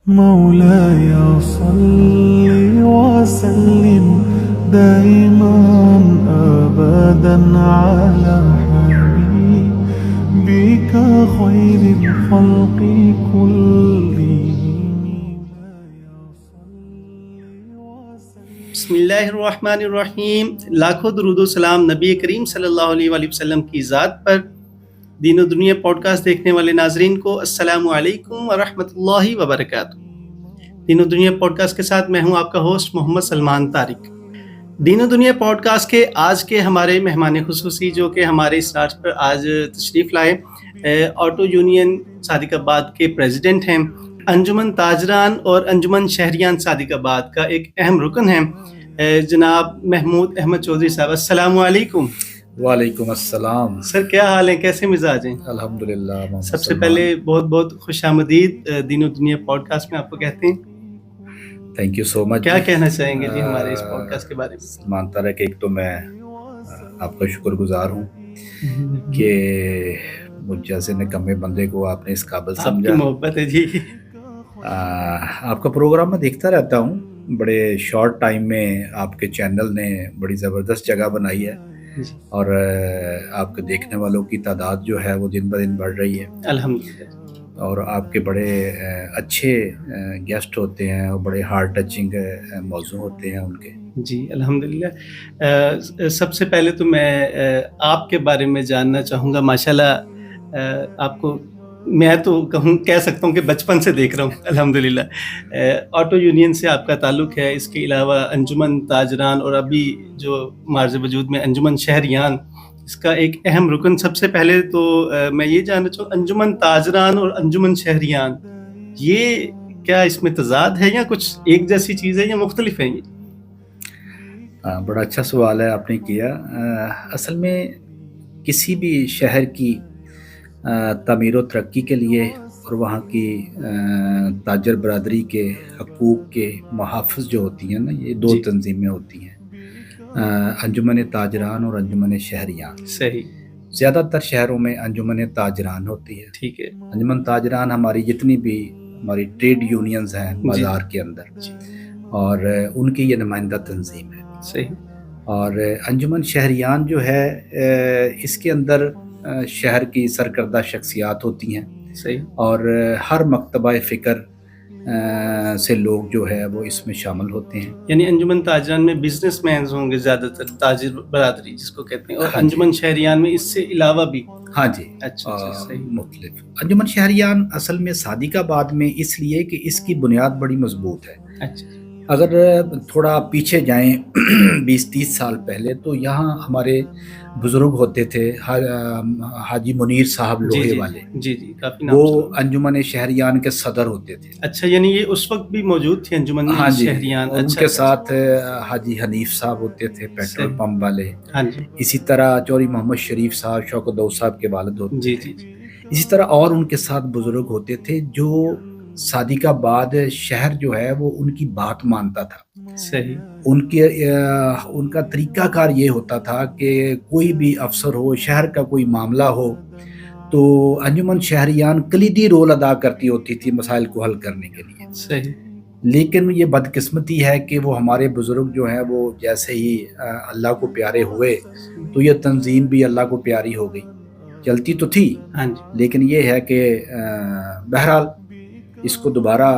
مولاي صل وسلم دائما أبدا على حبيبك خير الخلق كلهم. بسم اللہ الرحمن الرحیم. لاکھوں درود و سلام نبی کریم صلی اللہ علیہ وآلہ وسلم کی ذات پر. دین و دنیا پوڈ کاسٹ دیکھنے والے ناظرین کو السلام علیکم ورحمۃ اللہ وبرکاتہ. دین و دنیا پوڈ کاسٹ کے ساتھ میں ہوں آپ کا ہوسٹ محمد سلمان طارق. دین و دنیا پوڈ کاسٹ کے آج کے ہمارے مہمان خصوصی جو کہ ہمارے اس راسٹ پر آج تشریف لائے آٹو یونین صادق آباد کے پریزیڈنٹ ہیں. انجمن تاجران اور انجمن شہریان صادق آباد کا ایک اہم رکن ہے جناب محمود احمد چودھری صاحب. السلام علیکم. وعلیکم السلام سر، کیا حال ہیں؟ کیسے مزاج ہیں؟ الحمدللہ. سب سے پہلے بہت بہت خوش آمدید دین و دنیا پوڈ کاسٹ میں آپ کو کہتے ہیں. تھینک یو سو مچ. کیا کہنا چاہیں گے جی ہمارے اس پوڈ کاسٹ کے بارے میں؟ سلمان طارق، ایک تو میں آپ کا شکر گزار ہوں کہ مجھ جیسے نکمے بندے کو آپ نے اس قابل آپ سمجھا. کی محبت ہے جی. آپ کا پروگرام میں دیکھتا رہتا ہوں. بڑے شارٹ ٹائم میں آپ کے چینل نے بڑی زبردست جگہ بنائی ہے اور آپ کے دیکھنے والوں کی تعداد جو ہے وہ دن بدن بڑھ رہی ہے الحمدللہ. اور آپ کے بڑے اچھے گیسٹ ہوتے ہیں اور بڑے ہارٹ ٹچنگ موضوع ہوتے ہیں ان کے. جی الحمدللہ. سب سے پہلے تو میں آپ کے بارے میں جاننا چاہوں گا. ماشاءاللہ آپ کو میں تو کہہ سکتا ہوں کہ بچپن سے دیکھ رہا ہوں الحمدللہ. آٹو یونین سے آپ کا تعلق ہے، اس کے علاوہ انجمن تاجران اور ابھی جو معرض وجود میں انجمن شہریان، اس کا ایک اہم رکن. سب سے پہلے تو میں یہ جاننا چاہوں انجمن تاجران اور انجمن شہریان یہ کیا اس میں تضاد ہے یا کچھ ایک جیسی چیز ہے یا مختلف ہیں؟ یہ بڑا اچھا سوال ہے آپ نے کیا. اصل میں کسی بھی شہر کی تعمیر و ترقی کے لیے اور وہاں کی تاجر برادری کے حقوق کے محافظ جو ہوتی ہیں نا، یہ دو تنظیمیں ہوتی ہیں، انجمن تاجران اور انجمن شہریان. صحیح. زیادہ تر شہروں میں انجمن تاجران ہوتی ہے. ٹھیک ہے. انجمن تاجران ہماری جتنی بھی ہماری ٹریڈ یونینز ہیں بازار کے اندر، اور ان کی یہ نمائندہ تنظیم ہے. صحیح. اور انجمن شہریان جو ہے اس کے اندر شہر کی سرکردہ شخصیات ہوتی ہیں. صحیح. اور ہر مکتبہ فکر سے لوگ جو ہے وہ اس میں شامل ہوتے ہیں. یعنی انجمن تاجران میں بزنس مینز ہوں گے زیادہ تر، تاجر برادری جس کو کہتے ہیں، اور انجمن شہریان میں اس سے علاوہ بھی. ہاں جی. اچھا مختلف. انجمن شہریان اصل میں صادق آباد میں اس لیے کہ اس کی بنیاد بڑی مضبوط ہے. اچھا. اگر تھوڑا پیچھے جائیں 20-30 سال پہلے تو یہاں ہمارے بزرگ ہوتے تھے، حاجی منیر صاحب لوہے والے. جی جی کافی وہ انجمن شہریان کے صدر ہوتے تھے. اچھا، یعنی یہ اس وقت بھی موجود تھی انجمن شہریان. ان کے ساتھ حاجی حنیف صاحب ہوتے تھے پیٹرول پمپ والے. اسی طرح چوری محمد شریف صاحب شوکت دو صاحب کے والد ہوتے تھے. اسی طرح اور ان کے ساتھ بزرگ ہوتے تھے جو صادق آباد شہر جو ہے وہ ان کی بات مانتا تھا. صحیح. ان کا طریقہ کار یہ ہوتا تھا کہ کوئی بھی افسر ہو، شہر کا کوئی معاملہ ہو تو انجمن شہریان کلیدی رول ادا کرتی ہوتی تھی مسائل کو حل کرنے کے لیے. صحیح. لیکن یہ بدقسمتی ہے کہ وہ ہمارے بزرگ جو ہیں وہ جیسے ہی اللہ کو پیارے ہوئے تو یہ تنظیم بھی اللہ کو پیاری ہو گئی. چلتی تو تھی لیکن یہ ہے کہ بہرحال اس کو دوبارہ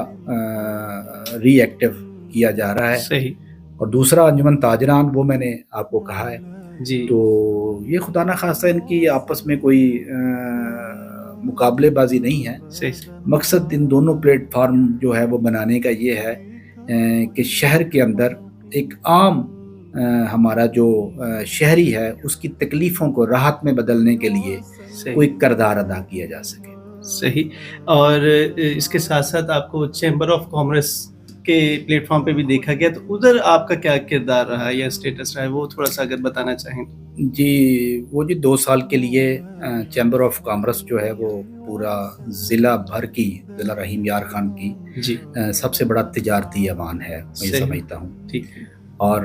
ری ایکٹیو کیا جا رہا ہے. صحیح. اور دوسرا انجمن تاجران وہ میں نے آپ کو کہا ہے. تو یہ خدا نخواستہ ان کی آپس میں کوئی مقابلے بازی نہیں ہے. مقصد ان دونوں پلیٹ فارم جو ہے وہ بنانے کا یہ ہے کہ شہر کے اندر ایک عام ہمارا جو شہری ہے اس کی تکلیفوں کو راحت میں بدلنے کے لیے کوئی کردار ادا کیا جا سکے. صحیح. اور اس کے ساتھ ساتھ آپ کو چیمبر آف کامرس کے پلیٹ فارم پہ بھی دیکھا گیا، تو ادھر آپ کا کیا کردار رہا یا اسٹیٹس رہا ہے، وہ تھوڑا سا اگر بتانا چاہیں. جی 2 سال کے لیے چیمبر آف کامرس جو ہے وہ پورا ضلع بھر کی، ضلع رحیم یار خان کی سب سے بڑا تجارتی ایوان ہے میں سمجھتا ہوں. اور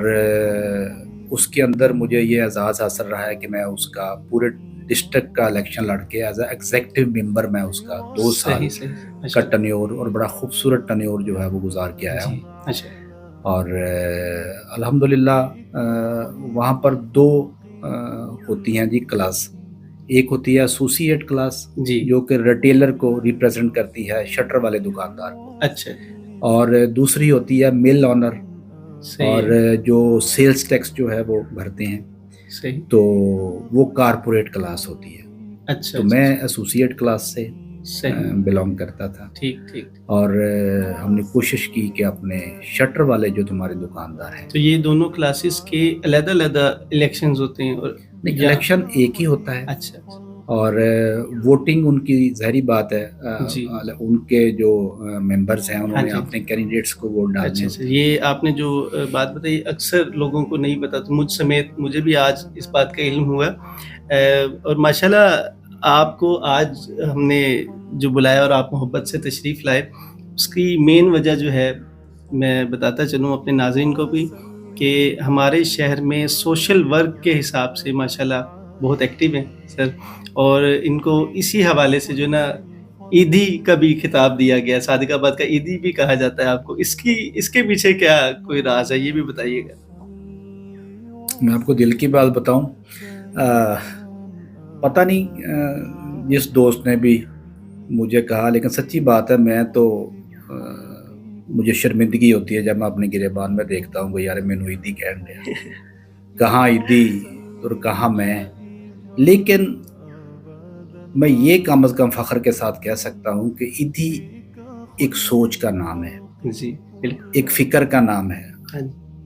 اس کے اندر مجھے یہ اعزاز حاصل رہا ہے کہ میں اس کا پورے ڈسٹرکٹ کا الیکشن لڑ کے ایز اے ایگزیکٹو ممبر میں اس کا 2 سال کا ٹنیور اور بڑا خوبصورت ٹنیور جو ہے وہ گزار کے آیا ہوں. اور الحمدللہ وہاں پر 2 ہوتی ہیں جی کلاس. ایک ہوتی ہے ایسوسیٹ کلاس جو کہ ریٹیلر کو ریپریزنٹ کرتی ہے, شٹر والے دکاندار کو. اچھا. اور دوسری ہوتی ہے مل آنر, اور جو سیلز ٹیکس جو ہے وہ بھرتے ہیں. تو وہ کارپوریٹ کلاس ہوتی ہے. اچھا. تو میں ایسوسیٹ کلاس سے بلانگ کرتا تھا. ٹھیک. اور ہم نے کوشش کی کہ اپنے شٹر والے جو تمہارے دکاندار ہیں. تو یہ دونوں کلاسز کے علیحدہ الیکشنز ہوتے ہیں؟ اور الیکشن ایک ہی ہوتا ہے. اچھا. اور ووٹنگ ان کی ظاہری بات ہے, ان کے جو ممبرز ہیں انہوں نے اپنے کینڈیڈیٹس کو ووٹ ڈالنے. اچھا. یہ آپ نے جو بات بتائی اکثر لوگوں کو نہیں پتا, تو مجھ سمیت مجھے بھی آج اس بات کا علم ہوا. اور ماشاءاللہ آپ کو آج ہم نے جو بلایا اور آپ محبت سے تشریف لائے, اس کی مین وجہ جو ہے میں بتاتا چلوں اپنے ناظرین کو بھی, کہ ہمارے شہر میں سوشل ورک کے حساب سے ماشاءاللہ بہت ایکٹیو ہیں سر. اور ان کو اسی حوالے سے جو نا عیدی کا بھی خطاب دیا گیا, صادق آباد کا عیدی بھی کہا جاتا ہے آپ کو. اس کے پیچھے کیا کوئی راز ہے, یہ بھی بتائیے گا. میں آپ کو دل کی بات بتاؤں, پتہ نہیں جس دوست نے بھی مجھے کہا, لیکن سچی بات ہے میں تو مجھے شرمندگی ہوتی ہے جب میں اپنے گریبان میں دیکھتا ہوں کہ یار مینوں عیدی کہن گیا, کہاں عیدی اور کہاں میں. لیکن میں یہ کم از کم فخر کے ساتھ کہہ سکتا ہوں کہ عیدی ایک سوچ کا نام ہے, ایک فکر کا نام ہے.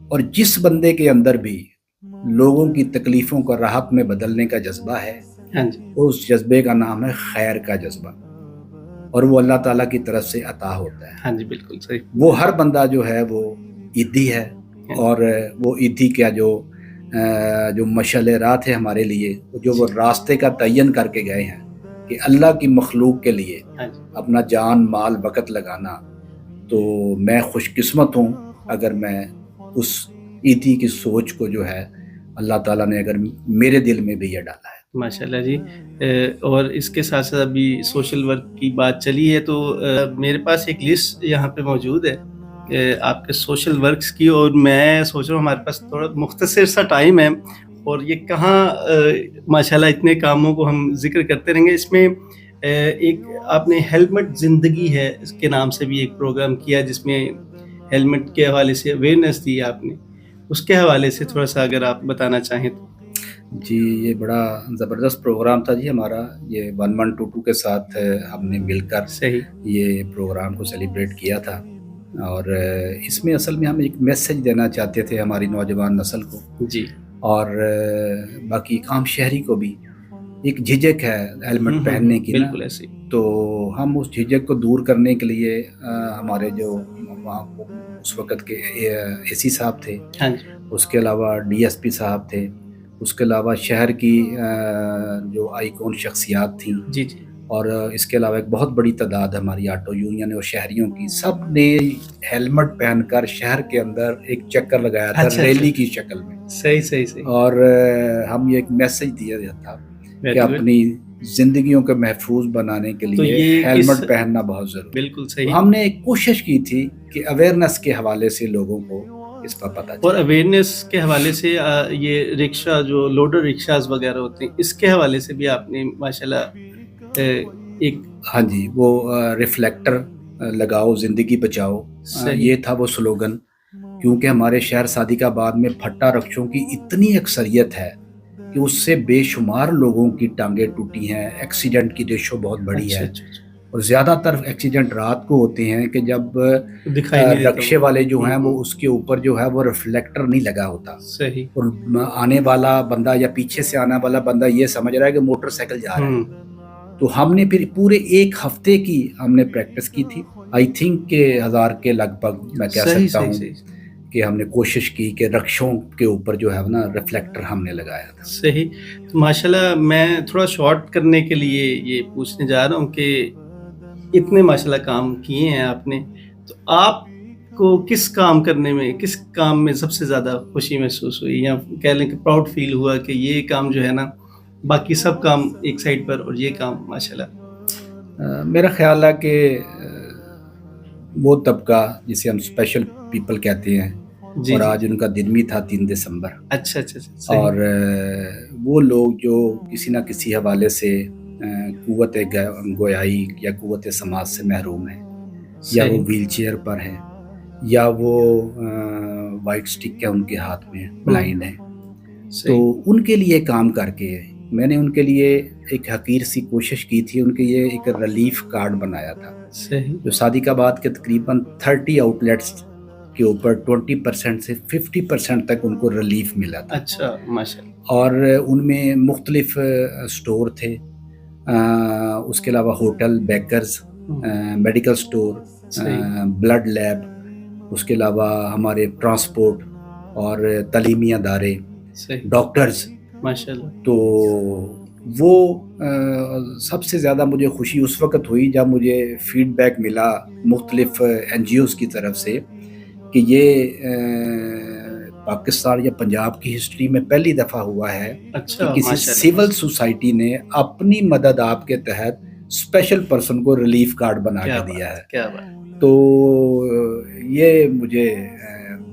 اور جس بندے کے اندر بھی لوگوں کی تکلیفوں کو راحت میں بدلنے کا جذبہ ہے, اس جذبے کا نام ہے خیر کا جذبہ, اور وہ اللہ تعالیٰ کی طرف سے عطا ہوتا ہے. ہاں جی بالکل صحیح. وہ ہر بندہ جو ہے وہ عیدی ہے, اور وہ عیدی کا جو مشعل رات ہے ہمارے لیے, جو وہ راستے کا تعین کر کے گئے ہیں کہ اللہ کی مخلوق کے لیے اپنا جان مال وقت لگانا. تو میں خوش قسمت ہوں اگر میں اس عیدی کی سوچ کو جو ہے اللہ تعالیٰ نے اگر میرے دل میں بھی یہ ڈالا ہے. ماشاءاللہ جی. اور اس کے ساتھ ساتھ ابھی سوشل ورک کی بات چلی ہے, تو میرے پاس ایک لسٹ یہاں پہ موجود ہے آپ کے سوشل ورکس کی, اور میں سوچ رہا ہوں ہمارے پاس تھوڑا مختصر سا ٹائم ہے, اور یہ کہاں ماشاءاللہ اتنے کاموں کو ہم ذکر کرتے رہیں گے. اس میں ایک آپ نے ہیلمٹ زندگی ہے اس کے نام سے بھی ایک پروگرام کیا, جس میں ہیلمٹ کے حوالے سے اویئرنیس دی آپ نے. اس کے حوالے سے تھوڑا سا اگر آپ بتانا چاہیں تو. جی یہ بڑا زبردست پروگرام تھا جی ہمارا, یہ 1122 کے ساتھ ہم نے مل کر یہ پروگرام کو سیلیبریٹ کیا تھا. اور اس میں اصل میں ہم ایک میسج دینا چاہتے تھے ہماری نوجوان نسل کو جی, اور باقی عام شہری کو بھی. ایک جھجک ہے ہیلمٹ پہننے کی نا, تو ہم اس جھجک کو دور کرنے کے لیے ہمارے جو وہاں اس وقت کے اے سی صاحب تھے, اس کے علاوہ ڈی ایس پی صاحب تھے, اس کے علاوہ شہر کی جو آئیکون شخصیات تھیں جی, اور اس کے علاوہ ایک بہت بڑی تعداد ہماری آٹو یونین اور شہریوں کی, سب نے ہیلمٹ پہن کر شہر کے اندر ایک چکر لگایا تھا ریلی کی شکل میں. صحیح. اور ہم یہ ایک میسج دیا تھا کہ اپنی زندگیوں کو محفوظ بنانے کے لیے ہیلمٹ پہننا بہت ضروری. بالکل صحیح. ہم نے ایک کوشش کی تھی کہ اویئرنیس کے حوالے سے لوگوں کو اس کا پتہ چلے, اور اویئرنیس کے حوالے سے یہ رکشہ جو لوڈر رکشاز وغیرہ ہوتے ہیں, اس کے حوالے سے بھی آپ نے ماشاءاللہ ایک ہاں جی وہ ریفلیکٹر لگاؤ زندگی بچاؤ, یہ تھا وہ سلوگن. کیونکہ ہمارے شہر صادق آباد میں پھٹا رکشوں کی اتنی اکثریت ہے کہ اس سے بے شمار لوگوں کی ٹانگیں ٹوٹی ہیں, ایکسیڈنٹ کی ریشو بہت بڑی ہے. اور زیادہ تر ایکسیڈنٹ رات کو ہوتے ہیں کہ جب رکشے والے جو ہیں وہ اس کے اوپر جو ہے وہ ریفلیکٹر نہیں لگا ہوتا, اور آنے والا بندہ یا پیچھے سے آنے والا بندہ یہ سمجھ رہا ہے کہ موٹر سائیکل جا رہا ہے. تو ہم نے پھر پورے 1 ہفتے کی ہم نے پریکٹس کی تھی, آئی تھنک کہ 1000 کے لگ بھگ میں کہہ سکتا ہوں کہ ہم نے کوشش کی کہ رکشوں کے اوپر جو ہے نا ریفلیکٹر ہم نے لگایا تھا. صحیح. تو ماشاءاللہ میں تھوڑا شارٹ کرنے کے لیے یہ پوچھنے جا رہا ہوں کہ اتنے ماشاءاللہ کام کیے ہیں آپ نے, تو آپ کو کس کام کرنے میں, کس کام میں سب سے زیادہ خوشی محسوس ہوئی, یا کہہ لیں کہ پراؤڈ فیل ہوا کہ یہ کام جو ہے نا باقی سب کام ایک سائڈ پر اور یہ کام ماشاءاللہ. میرا خیال ہے کہ وہ طبقہ جسے ہم اسپیشل پیپل کہتے ہیں جی اور جی. آج ان کا دن بھی تھا 3 دسمبر، اچھا اچھا اچھا صحیح. اور وہ لوگ جو کسی نہ کسی حوالے سے قوت گویائی یا قوت سماعت سے محروم ہیں، یا وہ صحیح. ویل چیئر پر ہیں، یا وہ وائٹ سٹک ہے ان کے ہاتھ میں، بلائنڈ ہیں، تو صحیح. ان کے لیے کام کر کے میں نے ان کے لیے ایک حقیر سی کوشش کی تھی. ان کے لیے ایک ریلیف کارڈ بنایا تھا صحیح. جو صادق آباد کے تقریباً 30 آؤٹ لیٹس کے اوپر 20% سے 50% تک ان کو ریلیف ملا تھا. اچھا ماشاءاللہ. اور ان میں مختلف سٹور تھے، اس کے علاوہ ہوٹل، بیکرز، میڈیکل سٹور، صحیح. بلڈ لیب، اس کے علاوہ ہمارے ٹرانسپورٹ اور تعلیمی ادارے، صحیح. ڈاکٹرز. ماشاءاللہ. تو وہ سب سے زیادہ مجھے خوشی اس وقت ہوئی جب مجھے فیڈ بیک ملا مختلف NGOs کی طرف سے کہ یہ پاکستان یا پنجاب کی ہسٹری میں پہلی دفعہ ہوا ہے کہ اچھا کسی ماشاءاللہ. سول سوسائٹی نے اپنی مدد آپ کے تحت اسپیشل پرسن کو ریلیف کارڈ بنا کیا کے دیا ہے. کیا بات. تو یہ مجھے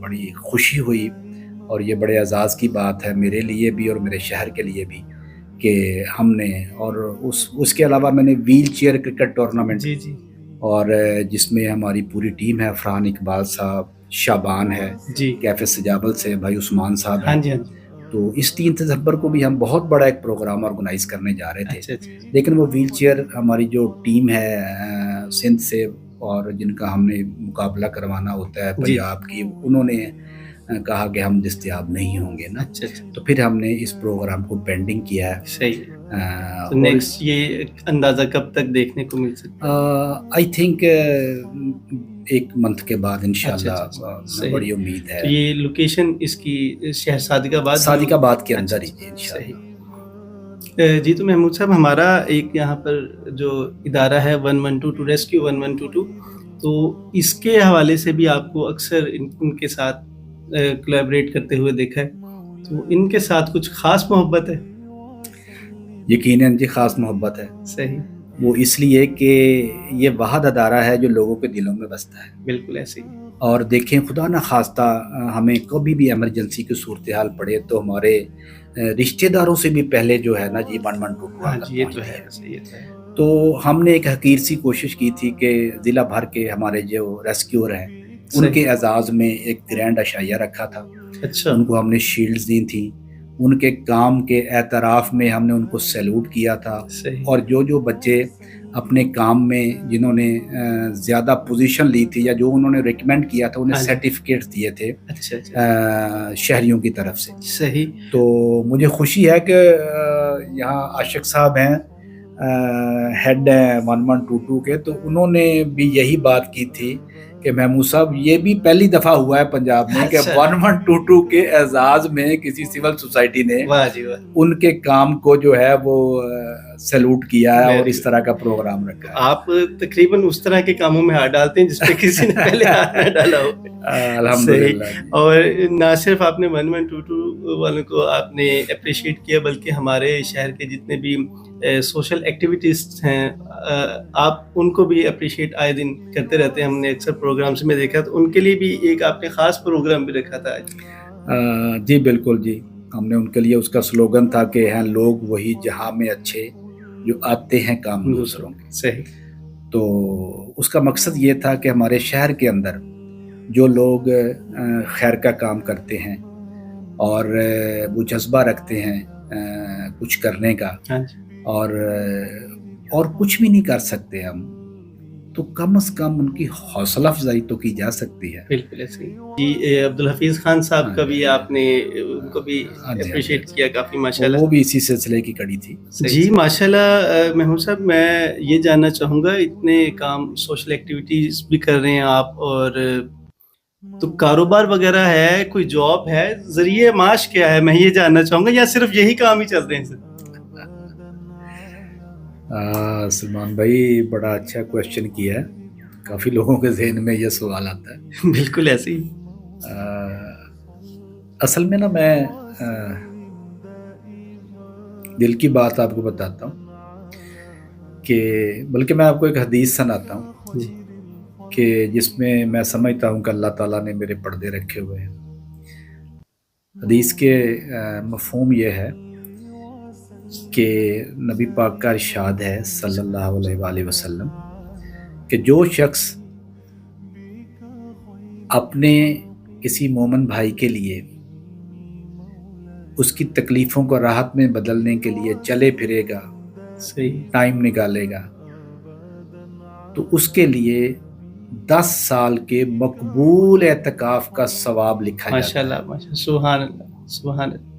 بڑی خوشی ہوئی اور یہ بڑے اعزاز کی بات ہے میرے لیے بھی اور میرے شہر کے لیے بھی کہ ہم نے، اور اس کے علاوہ میں نے ویل چیئر کرکٹ ٹورنامنٹ، جی جی اور جس میں ہماری پوری ٹیم ہے، فرحان اقبال صاحب، شابان ہے، جی. کیفے سجابل سے بھائی عثمان صاحب ہاں ہیں. جی ہاں جی. تو اس 3 دسمبر کو بھی ہم بہت بڑا ایک پروگرام آرگنائز کرنے جا رہے تھے. اچھا اچھا. لیکن وہ ویل چیئر ہماری جو ٹیم ہے سندھ سے اور جن کا ہم نے مقابلہ کروانا ہوتا ہے پنجاب کی، انہوں نے کہا کہ ہم دستیاب نہیں ہوں گے نا. اچھا اچھا. تو پھر ہم نے اس پروگرام کو پینڈنگ کیا ہے. صحیح. تو نیکسٹ یہ اندازہ کب تک دیکھنے کو مل سکتا ہے؟ آئی تھنک 1 منتھ کے بعد انشاءاللہ. صحیح. بڑی امید ہے. تو یہ لوکیشن اس کی شہر صادق آباد، صادق آباد کے اندر ہی انشاءاللہ. صحیح. جی تو محمود صاحب، ہمارا ایک یہاں پر جو ادارہ ہے 1122 ریسکیو 1122، تو اس کے حوالے سے بھی آپ کو اکثر ان کے ساتھ کولیبریٹ کرتے ہوئے دیکھا ہے، تو ان کے ساتھ کچھ خاص محبت ہے؟ یقیناً جی خاص محبت ہے. صحیح. وہ اس لیے کہ یہ واحد ادارہ ہے جو لوگوں کے دلوں میں بستا ہے. بالکل ایسے ہی. اور دیکھیں خدا نہ خواستہ ہمیں کبھی بھی ایمرجنسی کی صورتحال پڑے تو ہمارے رشتہ داروں سے بھی پہلے جو ہے نا جی 1122 ہاں جی، یہ تو ہے. صحیح ہے. تو ہم نے ایک حقیر سی کوشش کی تھی کہ ضلع بھر کے ہمارے جو ریسکیور ہیں ان کے اعزاز میں ایک گرینڈ عشائیہ رکھا تھا. اچھا. ان کو ہم نے شیلڈز دی تھیں، ان کے کام کے اعتراف میں ہم نے ان کو سیلوٹ کیا تھا. صحیح. اور جو بچے اپنے کام میں جنہوں نے زیادہ پوزیشن لی تھی یا جو انہوں نے ریکمینڈ کیا تھا انہیں سرٹیفکیٹس دیے تھے شہریوں کی طرف سے. صحیح. تو مجھے خوشی ہے کہ یہاں عاشق صاحب ہیں، ہیڈ ہیں 1122 کے، تو انہوں نے بھی یہی بات کی تھی کہ محمود صاحب یہ بھی پہلی دفعہ ہوا ہے پنجاب میں کہ 1122 کے اعزاز میں کسی سول سوسائٹی نے ان کے کام کو جو ہے وہ سیلوٹ کیا ہے اور اس طرح کا پروگرام رکھا ہے. آپ تقریباً اس طرح کے کاموں میں ہاتھ ڈالتے ہیں جس پہ کسی نے پہلے ہاتھ نہ ڈالا ہو. الحمدللہ. اور نہ صرف آپ نے 1122 والوں کو آپ نے اپریشیٹ کیا بلکہ ہمارے شہر کے جتنے بھی سوشل ایکٹیویٹیز ہیں آپ ان کو بھی اپریشیٹ آئے دن کرتے رہتے ہیں. ہم نے اکثر پروگرامز میں دیکھا تو ان کے لیے بھی ایک آپ نے خاص پروگرام بھی رکھا تھا. جی بالکل جی، ہم نے ان کے لیے اس کا سلوگن تھا کہ ہیں لوگ وہی جہاں میں اچھے جو آتے ہیں کام دوسروں کے. صحیح. تو اس کا مقصد یہ تھا کہ ہمارے شہر کے اندر جو لوگ خیر کا کام کرتے ہیں اور وہ جذبہ رکھتے ہیں کچھ کرنے کا، اور کچھ بھی نہیں کر سکتے ہم، تو کم از کم ان کی حوصلہ افزائی تو کی جا سکتی ہے. بالکل ایسے ہی. جی عبدالحفیظ خان صاحب کا بھی آپ نے ان کو بھی اپریشیٹ کیا کافی ماشاءاللہ. وہ بھی اسی سلسلے کی کڑی تھی. جی ماشاءاللہ. محمود صاحب میں یہ جاننا چاہوں گا اتنے کام سوشل ایکٹیویٹیز بھی کر رہے ہیں آپ، اور تو کاروبار وغیرہ ہے، کوئی جاب ہے، ذریعہ معاش کیا ہے میں یہ جاننا چاہوں گا، یا صرف یہی کام ہی چل رہے ہیں سر؟ سلمان بھائی بڑا اچھا کویشچن کیا ہے، کافی لوگوں کے ذہن میں یہ سوال آتا ہے. بالکل ایسے ہی. اصل میں نا میں دل کی بات آپ کو بتاتا ہوں کہ بلکہ میں آپ کو ایک حدیث سناتا ہوں جی کہ جس میں میں سمجھتا ہوں کہ اللہ تعالیٰ نے میرے پردے رکھے ہوئے ہیں. حدیث کے مفہوم یہ ہے کہ نبی پاک کا ارشاد ہے صلی اللہ علیہ وآلہ وسلم کہ جو شخص اپنے کسی مومن بھائی کے لیے اس کی تکلیفوں کو راحت میں بدلنے کے لیے چلے پھرے گا، صحیح ٹائم نکالے گا، تو اس کے لیے 10 سال کے مقبول اعتکاف کا ثواب لکھا جاتا ماشاء ہے. اللہ ماشاء اللہ، سبحان اللہ سبحان اللہ.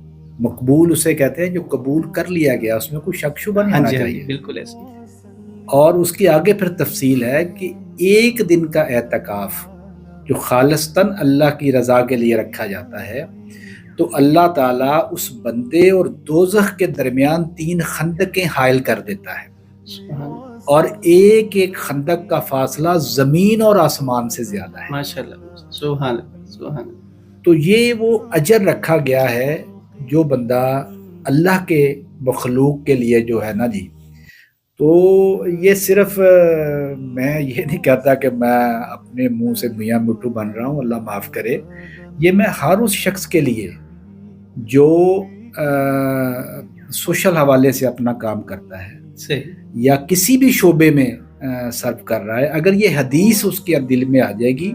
مقبول اسے کہتے ہیں جو قبول کر لیا گیا، اس میں کوئی شک شبہ نہیں ہاں ہونا جی ہاں چاہیے. جی بالکل ایسے ہی. اور اس کی آگے پھر تفصیل ہے کہ ایک دن کا اعتکاف جو خالصتاً اللہ کی رضا کے لیے رکھا جاتا ہے تو اللہ تعالیٰ اس بندے اور دوزخ کے درمیان 3 خندقیں حائل کر دیتا ہے، سبحان اللہ اور ایک ایک خندق کا فاصلہ زمین اور آسمان سے زیادہ ہے. ماشاء اللہ سبحان اللہ سبحان اللہ. تو یہ وہ اجر رکھا گیا ہے جو بندہ اللہ کے مخلوق کے لیے جو ہے نا جی. تو یہ صرف میں یہ نہیں کہتا کہ میں اپنے منہ سے میاں مٹھو بن رہا ہوں، اللہ معاف کرے. یہ میں ہر اس شخص کے لیے جو سوشل حوالے سے اپنا کام کرتا ہے صحیح یا کسی بھی شعبے میں سرو کر رہا ہے، اگر یہ حدیث اس کے دل میں آ جائے گی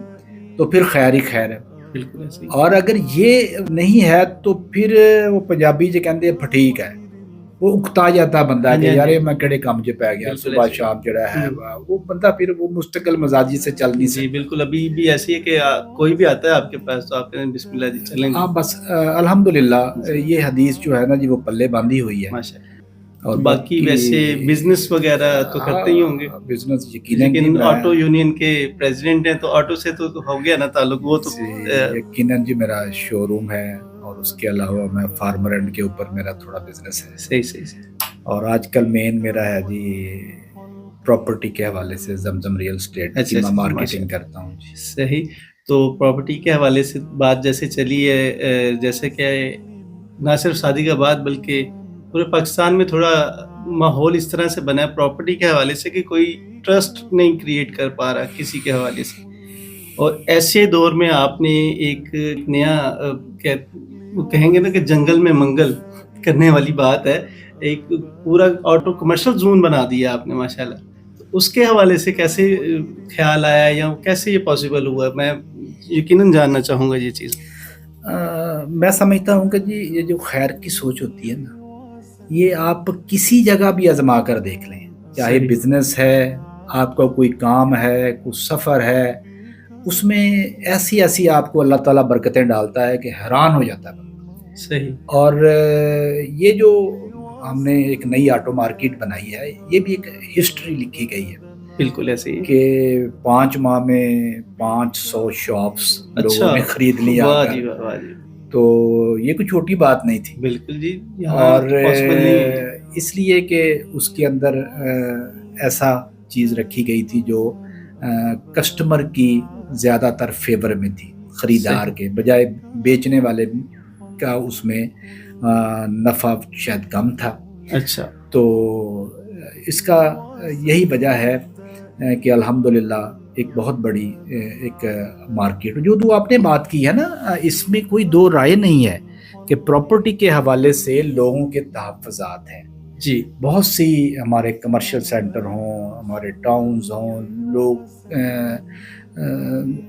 تو پھر خیر ہی خیر ہے. بالکل ایسے ہی. اور اگر یہ نہیں ہے تو پھر وہ پنجابی جو کہتے ہیں پھٹیک ہے، وہ اکتا جاتا بندہ کہ یار میں کہڑے کام جو پہ گیا صبح شام جڑا ہے وہ بندہ پھر وہ مستقل مزاجی سے چل نہیں جی سکتا. بالکل. ابھی بھی ایسی ہے کہ کوئی بھی آتا ہے آپ کے پاس تو آپ کہتے ہیں بسم اللہ جی چلیں گے. ہاں بس الحمدللہ یہ حدیث جو ہے نا جی وہ پلے باندھی ہوئی ہے. ماشاء اللہ. اور باقی ویسے بزنس وغیرہ تو کرتے ہی ہوں گے. بزنس لیکن آٹو یونین کے پریزیڈنٹ ہیں تو آٹو سے تو ہو گیا نا تعلق. وہ تو یقیناً جی میرا شو روم ہے اور اس کے علاوہ میں فارمر اینڈ کے اوپر میرا تھوڑا بزنس ہے. صحیح صحیح صحیح. اور آج کل مین میرا ہے جی پراپرٹی کے حوالے سے زمزم ریئل اسٹیٹ کی میں مارکیٹنگ کرتا ہوں جی. صحیح. تو پراپرٹی کے حوالے سے بات جیسے چلی ہے، جیسے کہ نہ صرف صادق آباد بلکہ پورے پاکستان میں تھوڑا ماحول اس طرح سے بنا ہے پراپرٹی کے حوالے سے کہ کوئی ٹرسٹ نہیں کریٹ کر پا رہا کسی کے حوالے سے. اور ایسے دور میں آپ نے ایک نیا کہیں گے نا کہ جنگل میں منگل کرنے والی بات ہے، ایک پورا آٹو کمرشل زون بنا دیا آپ نے ماشاءاللہ. اس کے حوالے سے کیسے خیال آیا یا کیسے یہ پاسبل ہوا؟ میں یقیناً جاننا چاہوں گا یہ چیز. میں سمجھتا ہوں کہ جی یہ جو خیر کی سوچ ہوتی ہے نا، یہ آپ کسی جگہ بھی آزما کر دیکھ لیں، چاہے بزنس ہے، آپ کا کوئی کام ہے، کوئی سفر ہے، اس میں ایسی ایسی آپ کو اللہ تعالیٰ برکتیں ڈالتا ہے کہ حیران ہو جاتا ہے. صحیح. اور یہ جو ہم نے ایک نئی آٹو مارکیٹ بنائی ہے، یہ بھی ایک ہسٹری لکھی گئی ہے. بالکل ایسے ہی کہ 5 ماہ میں 500 شاپس لوگوں نے خرید لیا. واہ جی واہ جی. تو یہ کوئی چھوٹی بات نہیں تھی. بالکل جی. اور اس لیے کہ اس کے اندر ایسا چیز رکھی گئی تھی جو کسٹمر کی زیادہ تر فیور میں تھی، خریدار کے بجائے بیچنے والے کا اس میں نفع شاید کم تھا. اچھا. تو اس کا یہی وجہ ہے کہ الحمدللہ ایک بہت بڑی ایک مارکیٹ جو آپ نے بات کی ہے نا، اس میں کوئی دو رائے نہیں ہے کہ پراپرٹی کے حوالے سے لوگوں کے تحفظات ہیں جی. بہت سی ہمارے کمرشل سینٹر ہوں، ہمارے ٹاؤنز ہوں، لوگ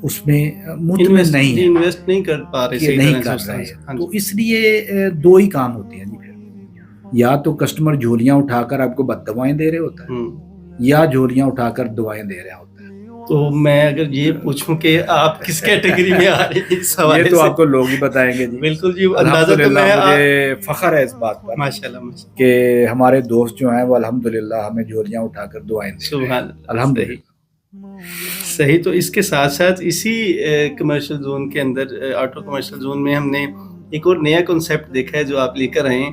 اس میں مطمئن نہیں ہیں، انویسٹ نہیں کر پا رہے، نہیں کر رہے ہیں. تو اس لیے 2 ہی کام ہوتے ہیں جی. پھر یا تو کسٹمر جھولیاں اٹھا کر آپ کو بد دوائیں دے رہے ہوتا ہے، یا جھولیاں اٹھا کر دعائیں دے رہا ہوتا ہے. تو میں اگر یہ پوچھوں کہ آپ کس کیٹیگری میں آ رہے ہیں اس حوالے سے، یہ تو آپ کو لوگ ہی بتائیں گے جی. بالکل جی. اندازہ تو مجھے فخر ہے اس بات پر ماشاءاللہ کہ ہمارے دوست جو ہیں وہ الحمدللہ ہمیں جھولیاں اٹھا کر دعائیں دے رہے ہیں. الحمدللہ. صحیح. تو اس کے ساتھ ساتھ اسی کمرشل زون کے اندر، آٹو کمرشل زون میں ہم نے ایک اور نیا کنسیپٹ دیکھا ہے جو آپ لے کر آئے ہیں،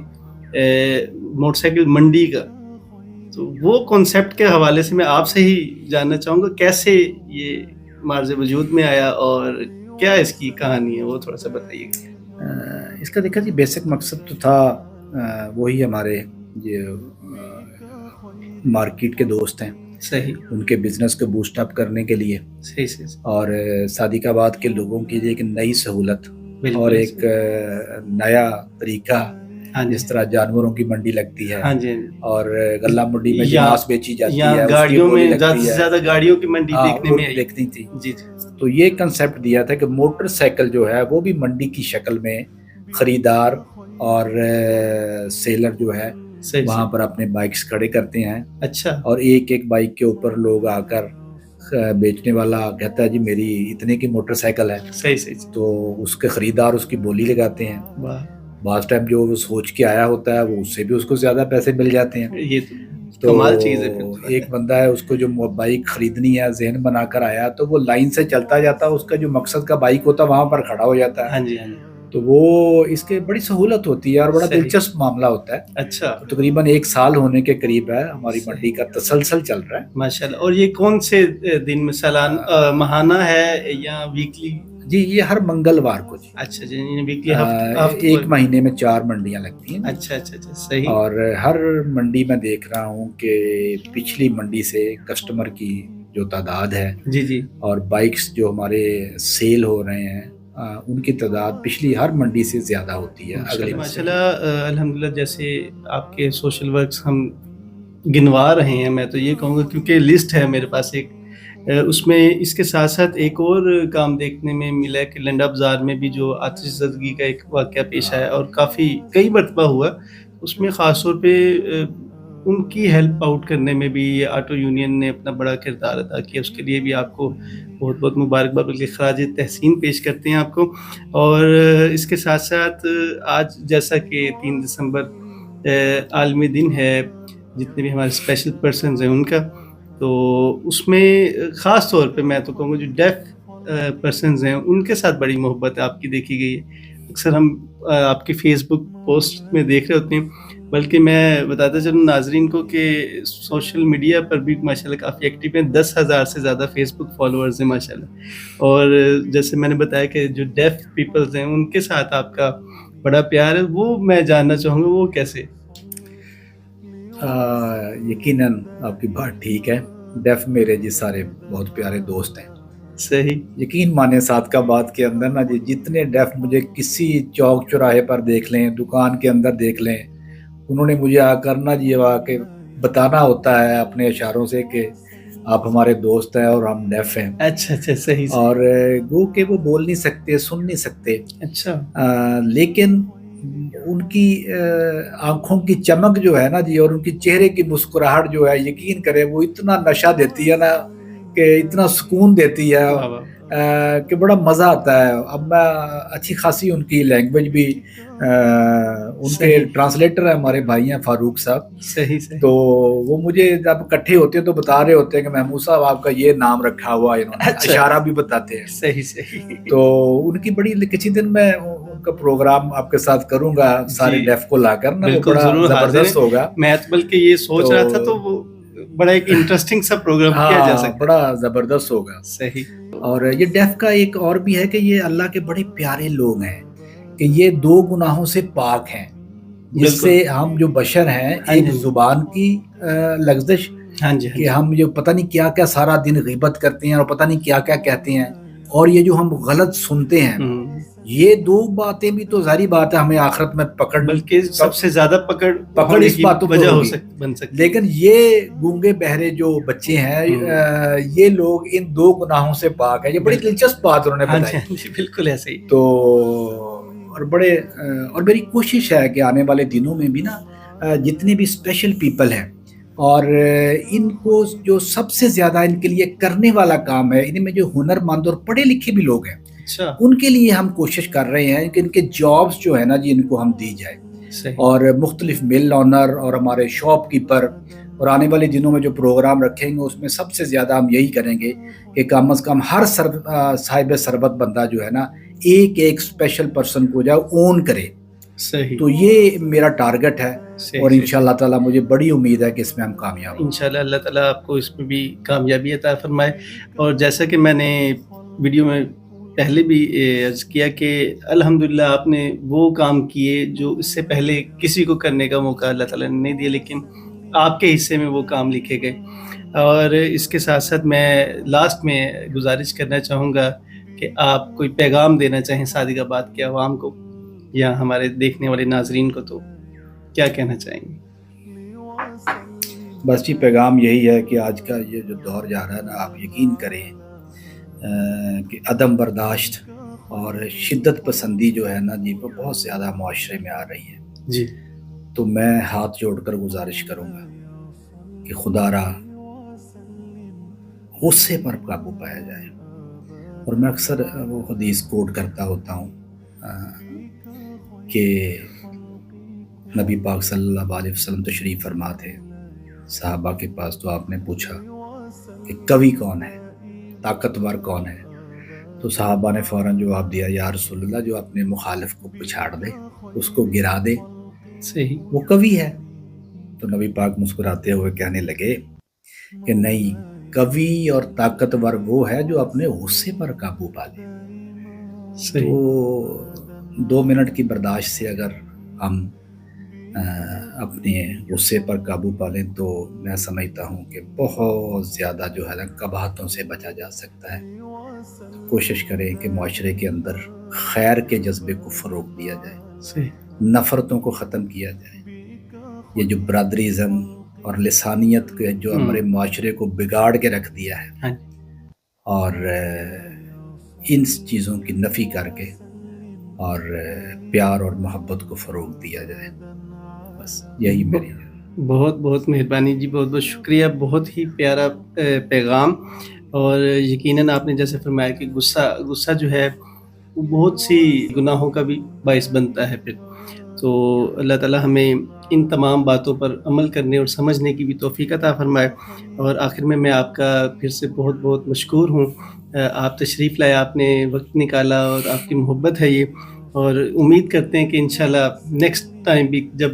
موٹر سائیکل منڈی کا. تو وہ کنسیپٹ کے حوالے سے میں آپ سے ہی جاننا چاہوں گا کیسے یہ مارز وجود میں آیا اور کیا اس کی کہانی ہے، وہ تھوڑا سا بتائیے گا. اس کا دیکھا جی بیسک مقصد تو تھا وہی ہمارے جو مارکیٹ کے دوست ہیں صحیح ان کے بزنس کو بوسٹ اپ کرنے کے لیے، صحیح صحیح اور صادق آباد کے لوگوں کے لیے ایک نئی سہولت بالکل اور ایک نیا طریقہ، ہاں جی جس طرح جانوروں کی منڈی لگتی ہے ہاں جی ہاں جی۔ اور غلہ منڈی میں یا- جناس بیچی جاتی یا ہے، اس کی گاڑیوں بولی میں زیادہ لگتی سے ہے، زیادہ گاڑیوں کی منڈی ہاں، دیکھنے وہ میں آئی۔ دیکھتی تھی۔ جی جی تو یہ کنسیپٹ دیا تھا کہ موٹر سائیکل جو ہے وہ بھی منڈی کی شکل میں خریدار اور سیلر جو ہے صحیح وہاں صحیح پر اپنے بائکس کھڑے کرتے ہیں، اچھا اور ایک ایک بائک کے اوپر لوگ آ کر بیچنے والا کہتا ہے جی میری اتنے کی موٹر سائیکل ہے، صحیح صحیح تو اس کے خریدار اس کی بولی لگاتے ہیں۔ واہ بعض ٹائم جو وہ سوچ کے آیا ہوتا ہے وہ اس سے بھی اس کو زیادہ پیسے مل جاتے ہیں۔ یہ تو کمال چیز ہے پھر تو۔ ایک بندہ ہے، اس کو جو بائک خریدنی ہے ذہن بنا کر آیا، تو وہ لائن سے چلتا جاتا، اس کا جو مقصد کا بائک ہوتا وہاں پر کھڑا ہو جاتا ہے۔ ہاں جی ہاں جی تو وہ اس کے بڑی سہولت ہوتی ہے اور بڑا صحیح۔ دلچسپ معاملہ ہوتا ہے۔ اچھا تقریباً 1 سال ہونے کے قریب ہے، ہماری صحیح۔ منڈی کا تسلسل چل رہا ہے۔ ماشاء اللہ۔ اور یہ کون سے دن میں سالانہ ماہانہ ہے یا ویکلی؟ جی یہ ہر منگلوار کو جی، اچھا جی ویکلی ہفتے ایک مہینے میں 4 منڈیاں لگتی ہیں۔ اچھا اچھا اچھا صحیح۔ اور ہر منڈی میں دیکھ رہا ہوں کہ پچھلی منڈی سے کسٹمر کی جو تعداد ہے جی جی اور بائکس جو ہمارے سیل ہو رہے ہیں ان کی تعداد پچھلی ہر منڈی سے زیادہ ہوتی ہے اگلے ماشاء اللہ الحمدللہ۔ جیسے آپ کے سوشل ورکس ہم گنوا رہے ہیں، میں تو یہ کہوں گا کیونکہ لسٹ ہے میرے پاس ایک، اس میں اس کے ساتھ ساتھ ایک اور کام دیکھنے میں ملا ہے کہ لنڈا بازار میں بھی جو آتش زدگی کا ایک واقعہ پیش آیا اور کئی مرتبہ ہوا، اس میں خاص طور پہ ان کی ہیلپ آؤٹ کرنے میں بھی آٹو یونین نے اپنا بڑا کردار ادا کیا۔ اس کے لیے بھی آپ کو بہت بہت مبارکباد، بلکہ خراج تحسین پیش کرتے ہیں آپ کو۔ اور اس کے ساتھ ساتھ آج جیسا کہ 3 دسمبر عالمی دن ہے جتنے بھی ہمارے اسپیشل پرسنز ہیں ان کا، تو اس میں خاص طور پہ میں تو کہوں گا جو ڈیف پرسنز ہیں ان کے ساتھ بڑی محبت آپ کی دیکھی گئی ہے۔ اکثر ہم آپ کی فیس بک پوسٹ میں دیکھ رہے ہوتے ہیں، بلکہ میں بتاتا چلوں ناظرین کو کہ سوشل میڈیا پر بھی ماشاءاللہ کافی ایکٹیو ہیں، 10,000 سے زیادہ فیس بک فالوورز ہیں ماشاءاللہ۔ اور جیسے میں نے بتایا کہ جو ڈیف پیپلز ہیں ان کے ساتھ آپ کا بڑا پیار ہے، وہ میں جاننا چاہوں گا وہ کیسے؟ یقیناً آپ کی بات ٹھیک ہے، ڈیف میرے جی سارے بہت پیارے دوست ہیں۔ صحیح یقین مانے ساتھ کا بات کے اندر نا جی، جتنے ڈیف مجھے کسی چوک چوراہے پر دیکھ لیں، دکان کے اندر دیکھ لیں، انہوں نے مجھے آ کر نا جی آ کے بتانا ہوتا ہے اپنے اشاروں سے کہ آپ ہمارے دوست ہیں اور ہم ڈیف ہیں۔ اچھا اچھا صحیح اور گو کہ وہ بول نہیں سکتے، سن نہیں سکتے، اچھا لیکن ان کی آنکھوں کی چمک جو ہے نا جی اور ان کی چہرے کی مسکراہٹ جو ہے، یقین کرے وہ اتنا نشہ دیتی ہے نا کہ اتنا سکون دیتی ہے واہ واہ کہ بڑا مزہ آتا ہے۔ اب میں اچھی خاصی ان کی لینگویج بھی ان کے صحیح۔ ٹرانسلیٹر ہیں ہمارے بھائی ہیں فاروق صاحب، صحیح صحیح تو وہ مجھے جب اکٹھے ہوتے ہیں تو بتا رہے ہوتے ہیں کہ محمود صاحب آپ کا یہ نام رکھا ہوا ہے، انہوں نے اچھا۔ اشارہ بھی بتاتے ہیں۔ صحیح صحیح تو ان کی بڑی کسی دن میں ان کا پروگرام آپ کے ساتھ کروں گا سارے جی، ڈیف کو لا کر نا، وہ بالکل بڑا ضرور حاضر زبردست ہیں۔ ہوگا۔ میں تو بلکہ یہ سوچ رہا تھا تو وہ بڑا ایک انٹرسٹنگ سا پروگرام کیا جا ہاں سکتا بڑا زبردست ہوگا۔ ہے۔ صحیح اور یہ ڈیف کا ایک اور بھی ہے کہ یہ اللہ کے بڑے پیارے لوگ ہیں کہ یہ 2 گناہوں سے پاک ہیں، جس بالکل۔ سے ہم جو بشر ہیں، ہاں ایک جی زبان کی لغزش ہاں جی ہاں کہ جی ہم جو پتہ نہیں کیا کیا سارا دن غیبت کرتے ہیں اور پتہ نہیں کیا کیا کہتے ہیں، اور یہ جو ہم غلط سنتے ہیں، یہ 2 باتیں بھی تو ظاہری بات ہے ہمیں آخرت میں پکڑ، بلکہ سب سے زیادہ پکڑ پکڑ اس باتوں پر وجہ ہوگی۔ بن سکتی ہے۔ لیکن یہ گونگے بہرے جو بچے ہیں، یہ لوگ ان 2 گناہوں سے پاک ہیں۔ یہ بڑی دلچسپ بات انہوں نے ہاں جی بتائی۔ ہاں جی بالکل ایسے ہی۔ تو اور میری کوشش ہے کہ آنے والے دنوں میں بھی نا جتنے بھی اسپیشل پیپل ہیں اور ان کو جو سب سے زیادہ ان کے لیے کرنے والا کام ہے، ان میں جو ہنر مند اور پڑھے لکھے بھی لوگ ہیں، اچھا ان کے لیے ہم کوشش کر رہے ہیں کہ ان کے جابز جو ہے نا جی ان کو ہم دی جائے، صحیح اور مختلف مل آنر اور ہمارے شاپ کیپر، اور آنے والے دنوں میں جو پروگرام رکھیں گے اس میں سب سے زیادہ ہم یہی کریں گے کہ کم از کم ہر صاحب ثروت بندہ جو ہے نا ایک اسپیشل پرسن کو جائے اون کرے۔ صحیح تو یہ میرا ٹارگٹ ہے، صحیح اور صحیح۔ انشاءاللہ تعالیٰ مجھے بڑی امید ہے کہ اس میں ہم کامیاب ہوں۔ انشاءاللہ اللہ تعالیٰ آپ کو اس میں بھی کامیابی عطا فرمائے۔ اور جیسا کہ میں نے ویڈیو میں پہلے بھی عرض کیا کہ الحمدللہ آپ نے وہ کام کیے جو اس سے پہلے کسی کو کرنے کا موقع اللہ تعالیٰ نے نہیں دیا، لیکن آپ کے حصے میں وہ کام لکھے گئے. اور اس کے ساتھ ساتھ میں لاسٹ میں گزارش کرنا چاہوں گا کہ آپ کوئی پیغام دینا چاہیں صادق آباد کے عوام کو یا ہمارے دیکھنے والے ناظرین کو، تو کیا کہنا چاہیں گے؟ بس جی پیغام یہی ہے کہ آج کا یہ جو دور جا رہا ہے نا، آپ یقین کریں کہ عدم برداشت اور شدت پسندی جو ہے نا جی وہ بہت زیادہ معاشرے میں آ رہی ہے جی. تو میں ہاتھ جوڑ کر گزارش کروں گا کہ خدا را غصے پر قابو پایا جائے. اور میں اکثر وہ حدیث کوٹ کرتا ہوتا ہوں کہ نبی پاک صلی اللہ علیہ وسلم تشریف فرما تھے صحابہ کے پاس، تو آپ نے پوچھا کہ قوی کون ہے، طاقتور کون ہے؟ تو صحابہ نے فوراً جواب دیا، یا رسول اللہ جو اپنے مخالف کو پچھاڑ دے، اس کو گرا دے، صحیح. وہ قوی ہے. تو نبی پاک مسکراتے ہوئے کہنے لگے کہ نہیں، قوی اور طاقتور وہ ہے جو اپنے غصے پر قابو پا لے. صحیح. تو 2 منٹ کی برداشت سے اگر ہم اپنے غصے پر قابو پا لیں تو میں سمجھتا ہوں کہ بہت زیادہ جو ہے نا قباحتوں سے بچا جا سکتا ہے. تو کوشش کریں کہ معاشرے کے اندر خیر کے جذبے کو فروغ دیا جائے، صحیح. نفرتوں کو ختم کیا جائے. یہ جو برادریزم اور لسانیت کے جو ہمارے معاشرے کو بگاڑ کے رکھ دیا ہے، اور ان چیزوں کی نفی کر کے اور پیار اور محبت کو فروغ دیا جائے. بس یہی میری بہت بہت مہربانی جی، بہت بہت شکریہ. بہت ہی پیارا پیغام. اور یقیناً آپ نے جیسے فرمایا کہ غصہ جو ہے وہ بہت سی گناہوں کا بھی باعث بنتا ہے پھر. تو اللہ تعالیٰ ہمیں ان تمام باتوں پر عمل کرنے اور سمجھنے کی بھی توفیق عطا فرمائے. اور آخر میں آپ کا پھر سے بہت بہت مشکور ہوں. آپ تشریف لائے، آپ نے وقت نکالا اور آپ کی محبت ہے یہ. اور امید کرتے ہیں کہ انشاءاللہ نیکسٹ ٹائم بھی جب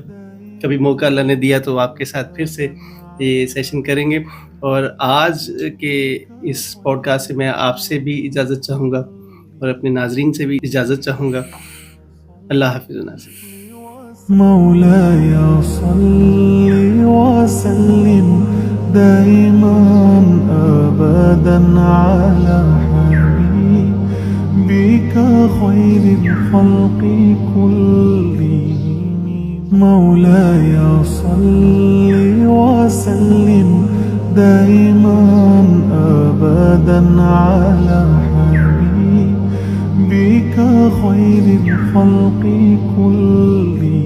کبھی موقع اللہ نے دیا تو آپ کے ساتھ پھر سے یہ سیشن کریں گے. اور آج کے اس پوڈ کاسٹ سے میں آپ سے بھی اجازت چاہوں گا اور اپنے ناظرین سے بھی اجازت چاہوں گا. اللہ حافظ ناظرین. مولاي صل وسلم دائما أبدا على حبيبك خير الخلق كلهم. مولاي صل وسلم دائما أبدا على حبيبك خير الخلق كلهم.